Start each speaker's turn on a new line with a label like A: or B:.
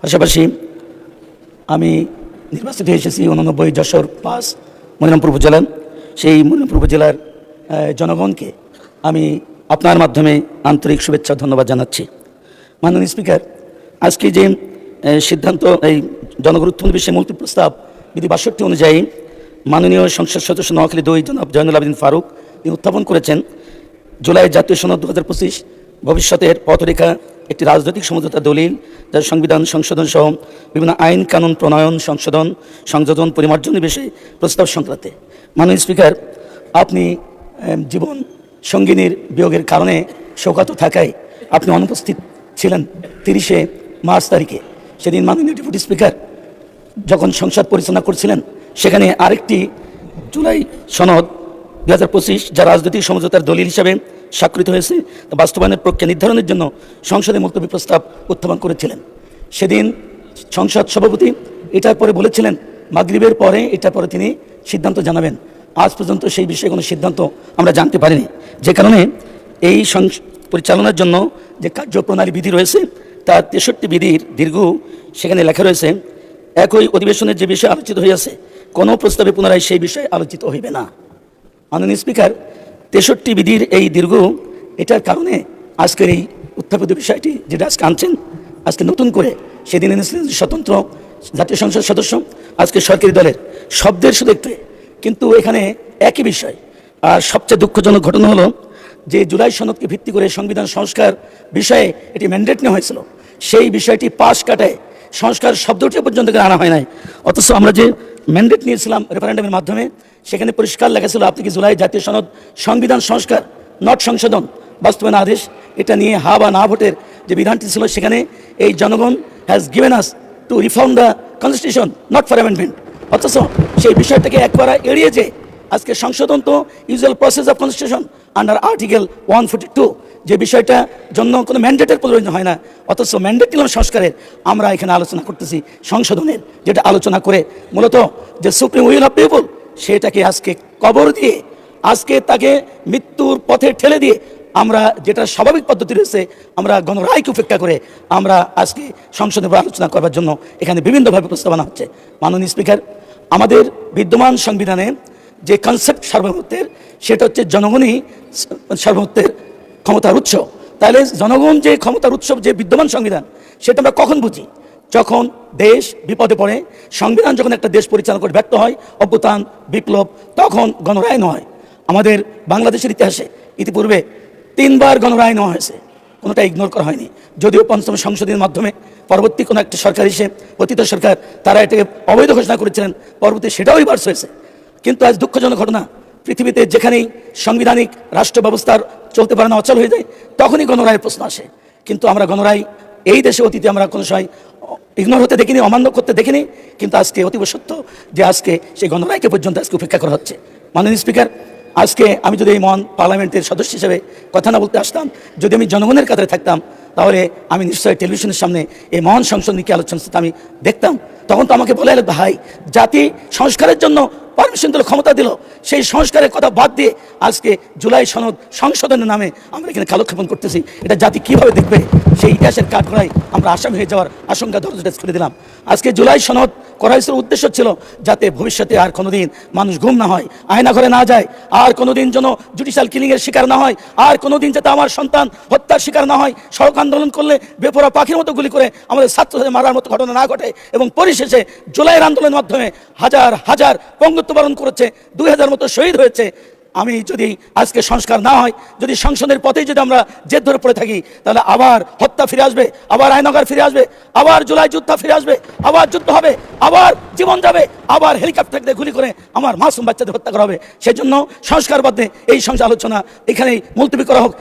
A: পাশাপাশি আমি নির্বাচিত হয়েছি 89 যশোর 5 মনিরামপুর উপজেলা। সেই মনিরামপুর উপজেলার জনগণকে আমি আপনার মাধ্যমে আন্তরিক শুভেচ্ছা ধন্যবাদ জানাচ্ছি। মাননীয় স্পিকার, আজকে যে সিদ্ধান্ত এই জনগুরুত্বপূর্ণ বিষয়ে মৌখিক প্রস্তাব বিধি 62 অনুযায়ী মাননীয় সংসদ সদস্য নোয়াখালী 2 জনাব জয়নুল আবেদিন ফারুক তিনি উত্থাপন করেছেন, জুলাই জাতীয় সনদ 2025 ভবিষ্যতের পথরেখা একটি রাজনৈতিক সমঝোতা দলিল যার সংবিধান সংশোধন সহ বিভিন্ন আইন কানুন প্রণয়ন সংযোজন পরিমার্জনের বিষয়ে প্রস্তাব সংক্রান্তে। মাননীয় স্পিকার, আপনি জীবন সঙ্গিনীর বিয়োগের কারণে শোকাত থাকায় আপনি অনুপস্থিত ছিলেন 30 মার্চ তারিখে। সেদিন মাননীয় ডেপুটি স্পিকার যখন সংসদ পরিচালনা করছিলেন, সেখানে আরেকটি জুলাই সনদ 2025 যা রাজনৈতিক সমঝোতার দলিল হিসাবে স্বাক্ষরিত হয়েছে তা বাস্তবায়নের প্রক্রিয়া নির্ধারণের জন্য সংসদে মুলতবি প্রস্তাব উত্থাপন করেছিলেন। সেদিন সংসদ সভাপতি এটার পরে বলেছিলেন মাগরিবের পরে এটার পরে তিনি সিদ্ধান্ত জানাবেন। আজ পর্যন্ত সেই বিষয়ে কোনো সিদ্ধান্ত আমরা জানতে পারিনি, যে কারণে এই পরিচালনার জন্য যে কার্যপ্রণালী বিধি রয়েছে তার 63 বিধির দীর্ঘ সেখানে লেখা রয়েছে, একই অধিবেশনের যে বিষয় আলোচিত হইয়াছে কোনো প্রস্তাবে পুনরায় সেই বিষয়ে আলোচিত হইবে না। মাননীয় স্পিকার, 63 বিধির এই দীর্ঘ এটার কারণে আজকের এই উত্থাপিত বিষয়টি যেটা আজকে আনছেন, আজকে নতুন করে সেদিন এনেছিলেন স্বতন্ত্র জাতীয় সংসদ সদস্য, আজকে সরকারি দলের শব্দের শুধু একটু, কিন্তু এখানে একই বিষয়। আর সবচেয়ে দুঃখজনক ঘটনা হলো যে জুলাই সনদকে ভিত্তি করে সংবিধান সংস্কার বিষয়ে এটি ম্যান্ডেট নেওয়া হয়েছিল, সেই বিষয়টি পাশ কাটায় সংস্কার শব্দটি পর্যন্ত আনা হয় নাই। অথচ আমরা যে ম্যান্ডেট নিয়েছিলাম রেফারেন্ডামের মাধ্যমে, সেখানে পরিষ্কার লেখা ছিল আপনি কি জুলাই জাতীয় সনদ সংবিধান সংস্কার নট সংশোধন বাস্তবায়ন আদেশ, এটা নিয়ে হা বা না ভোটের যে বিধানটি ছিল, সেখানে এই জনগণ has given us to reform the constitution not for amendment. অথচ সেই বিষয়টাকে একবার এড়িয়ে যে আজকে সংশোধন তো usual process of constitution under article 142, যে বিষয়টা জন্য কোনো ম্যান্ডেটের প্রয়োজন হয় না, অথচ ম্যান্ডেট নিলাম সংস্কারের আমরা এখানে আলোচনা করতেছি সংশোধনের, যেটা আলোচনা করে মূলত যে সুপ্রিম উইল অফ পিপল সেটাকে আজকে কবর দিয়ে, আজকে তাকে মৃত্যুর পথে ঠেলে দিয়ে আমরা যেটা স্বাভাবিক পদ্ধতি রয়েছে আমরা গণরায়কে উপেক্ষা করে আমরা আজকে সংসদে আলোচনা করবার জন্য এখানে বিভিন্নভাবে প্রস্তাবনা হচ্ছে। মাননীয় স্পিকার, আমাদের বিদ্যমান সংবিধানে যে কনসেপ্ট সার্বভৌমত্বের, সেটা হচ্ছে জনগণই সার্বভৌমত্বের ক্ষমতার উৎস। তাহলে জনগণ যে ক্ষমতার উৎস যে বিদ্যমান সংবিধান, সেটা আমরা কখন বুঝি? যখন দেশ বিপদে পড়ে, সংবিধান যখন একটা দেশ পরিচালনা করে ব্যর্থ হয়, অভ্যুত্থান বিপ্লব, তখন গণরায় নেওয়া হয়। আমাদের বাংলাদেশের ইতিহাসে ইতিপূর্বে 3 বার গণরায় নেওয়া হয়েছে, কোনোটা ইগনোর করা হয়নি। যদিও পঞ্চম সংশোধনের মাধ্যমে পরবর্তী কোনো একটা সরকার এসে অতীত সরকার তারা এটাকে অবৈধ ঘোষণা করেছিলেন, পরবর্তী সেটাও রিভার্স হয়েছে। কিন্তু আজ দুঃখজনক ঘটনা, পৃথিবীতে যেখানেই সাংবিধানিক রাষ্ট্র ব্যবস্থার চলতে পারে না, অচল হয়ে যায়, তখনই গণরায়ের প্রশ্ন আসে। কিন্তু আমরা গণরায় এই দেশে অতীতে আমরা কোনো সময় ইগনোর হতে দেখিনি, অমান্য করতে দেখিনি, কিন্তু আজকে অতীব সত্য যে আজকে সেই গণরায়কে পর্যন্ত আজকে উপেক্ষা করা হচ্ছে। মাননীয় স্পিকার, আজকে আমি যদি এই মহান পার্লামেন্টের সদস্য হিসেবে কথা না বলতে আসতাম, যদি আমি জনগণের কাতারে থাকতাম, তাহলে আমি নিশ্চয়ই টেলিভিশনের সামনে এই মহান সংসদ নিয়ে আলোচনা আমি দেখতাম। তখন তো আমাকে বলে ভাই, জাতি সংস্কারের জন্য পারমিশন দিল, ক্ষমতা দিল, সেই সংস্কারের কথা বাদ দিয়ে আজকে জুলাই সনদ সংশোধনের নামে আমরা এখানে কালক্ষেপণ করতেছি। এটা জাতি কিভাবে দেখবে? সেই ইতিহাসের কাঠগড়ায় আমরা আসামি হয়ে যাওয়ার আশঙ্কা দরজাটা খুলে দিলাম। আজকে জুলাই সনদ করা হয়েছিল উদ্দেশ্য ছিল যাতে ভবিষ্যতে আর কোনোদিন মানুষ গুম না হয়, আয়না ঘরে না যায়, আর কোনোদিন যেন জুডিশিয়াল কিলিংয়ের শিকার না হয়, আর কোনোদিন যাতে আমার সন্তান হত্যার শিকার না হয়, সড়ক আন্দোলন করলে বেপরোয়া পাখির মতো গুলি করে আমাদের ছাত্রদের মারার মতো ঘটনা না ঘটে, এবং পরিশেষে জুলাইয়ের আন্দোলনের মাধ্যমে হাজার হাজার পঙ্গুত্ব বরণ করেছে, 2000 মতো শহীদ হয়েছে। আমি যদি আজকে সংস্কার না হয়, যদি সংসদের পথেই যদি আমরা জেদ ধরে পড়ে থাকি, তাহলে আবার হত্যা ফিরে আসবে, আবার আয়নাগার ফিরে আসবে, আবার জুলাই যুদ্ধ ফিরে আসবে, আবার যুদ্ধ হবে, আবার জীবন যাবে, আবার হেলিকপ্টার দিয়ে গুলি করে আমার মাসুম বাচ্চাদের হত্যা করা হবে। সেজন্য সংস্কার বাদে এই সংসদ আলোচনা এখানেই মুলতবি করা হোক।